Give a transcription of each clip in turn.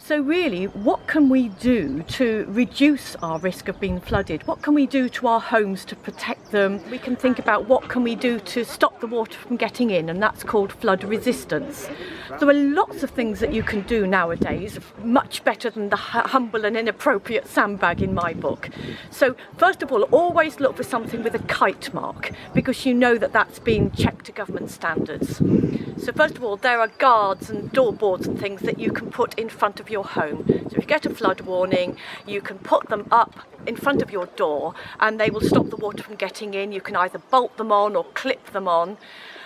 So really, what can we do to reduce our risk of being flooded? What can we do to our homes to protect them? We can think about what can we do to stop the water from getting in, and that's called flood resistance. There are lots of things that you can do nowadays, much better than the humble and inappropriate sandbag in my book. So first of all, always look for something with a kite mark, because you know that that's been checked to government standards. So first of all, there are guards and door boards and things that you can put in front of your home. So if you get a flood warning, you can put them up in front of your door and they will stop the water from getting in. You can either bolt them on or clip them on.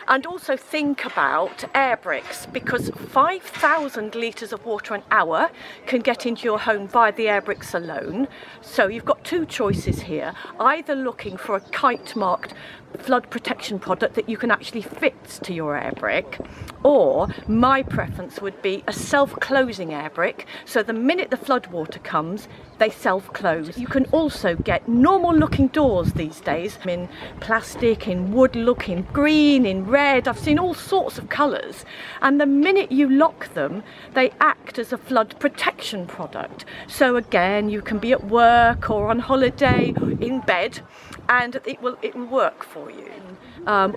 And also think about air bricks, because 5,000 litres of water an hour can get into your home via the air bricks alone. So you've got two choices here, either looking for a kite marked flood protection product that you can actually fit to your air brick, or my preference would be a self-closing air brick, so the minute the flood water comes they self-close. You can also get normal looking doors these days in plastic, in wood look, in green, in red. I've seen all sorts of colours, and the minute you lock them they act as a flood protection product. So again, you can be at work or on holiday in bed and it will work for you.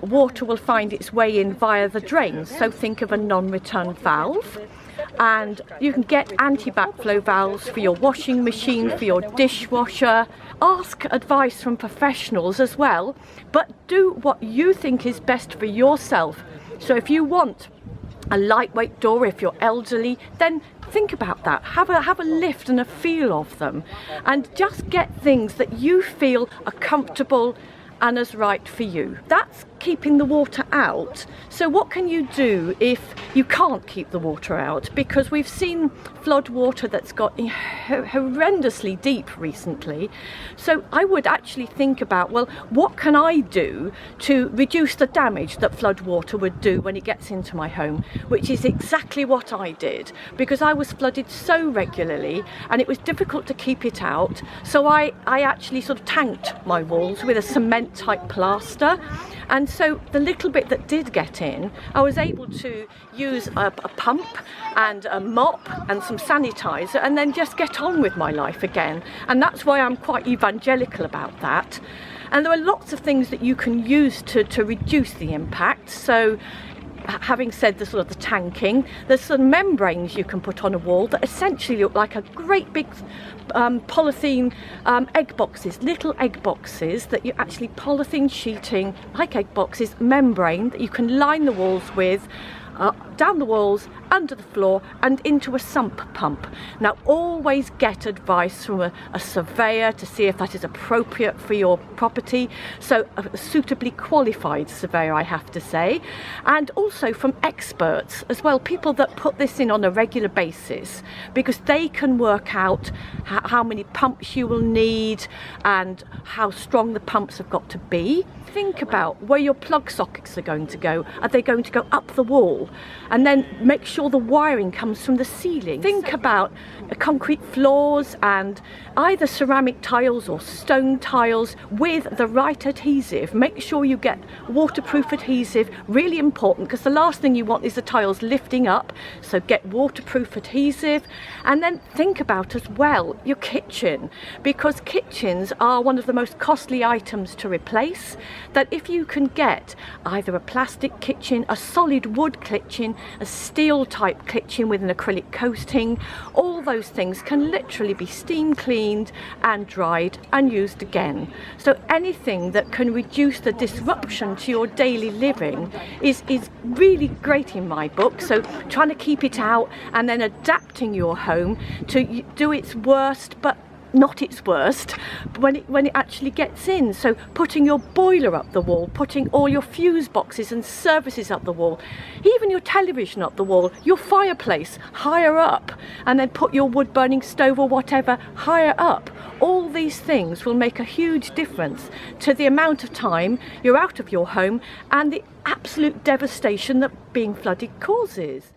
Water will find its way in via the drains, so think of a non-return valve. And you can get anti-backflow valves for your washing machine, for your dishwasher. Ask advice from professionals as well, but do what you think is best for yourself. So if you want a lightweight door, if you're elderly, then think about that. Have a lift and a feel of them, and just get things that you feel are comfortable and as right for you. That's keeping the water out. So what can you do if you can't keep the water out? Because we've seen flood water that's got horrendously deep recently. So I would actually think about, well, what can I do to reduce the damage that flood water would do when it gets into my home? Which is exactly what I did, because I was flooded so regularly and it was difficult to keep it out. So I actually sort of tanked my walls with a cement type plaster. And so the little bit that did get in, I was able to use a pump and a mop and some sanitizer and then just get on with my life again. And that's why I'm quite evangelical about that. And there are lots of things that you can use to reduce the impact. So having said the sort of the tanking, there's some membranes you can put on a wall that essentially look like a great big polythene egg boxes, little egg boxes that you actually polythene sheeting like egg boxes, membrane that you can line the walls with, down the walls, under the floor and into a sump pump. Now always get advice from a surveyor to see if that is appropriate for your property, so a suitably qualified surveyor, I have to say, and also from experts as well, people that put this in on a regular basis, because they can work out how many pumps you will need and how strong the pumps have got to be. Think about where your plug sockets are going to go. Are they going to go up the wall? And then make sure the wiring comes from the ceiling. Think about concrete floors and either ceramic tiles or stone tiles with the right adhesive. Make sure you get waterproof adhesive, really important, because the last thing you want is the tiles lifting up. So get waterproof adhesive. And then think about as well your kitchen, because kitchens are one of the most costly items to replace. That if you can get either a plastic kitchen, a solid wood kitchen, a steel type kitchen with an acrylic coating, all those things can literally be steam cleaned and dried and used again. So anything that can reduce the disruption to your daily living is really great in my book. So trying to keep it out and then adapting your home to do its worst, but not its worst when it actually gets in. So putting your boiler up the wall, putting all your fuse boxes and services up the wall, even your television up the wall, your fireplace higher up, and then put your wood burning stove or whatever higher up. All these things will make a huge difference to the amount of time you're out of your home and the absolute devastation that being flooded causes.